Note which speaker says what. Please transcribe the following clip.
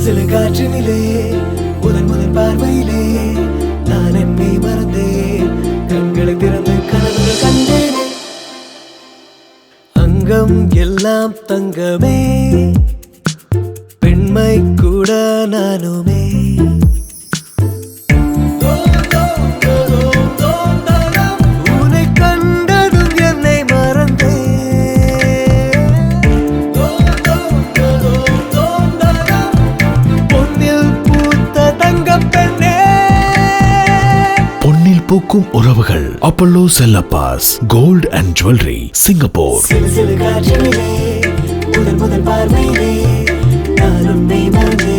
Speaker 1: சிறு காற்றினிலே முதன் முதல் பார்வையிலே நான் என்னை மறந்தேன். கண்களை திறந்து கனவுகள் கண்டேனே. அங்கம் எல்லாம் தங்கமே, பெண்மை கூட நானுமே. உன்னை கண்டதும் என்னை மறந்தேன். பொன்னில் பூத்த தங்கப் பெண்ணே.
Speaker 2: பொன்னில் பூக்கும் உறவுகள் Apollo Chellappa's gold and jewellery, Singapore.
Speaker 1: சிறு சிறு காற்றினிலே முதல் முதல் பார்வையிலே நான் உன்னை மறந்தேன்.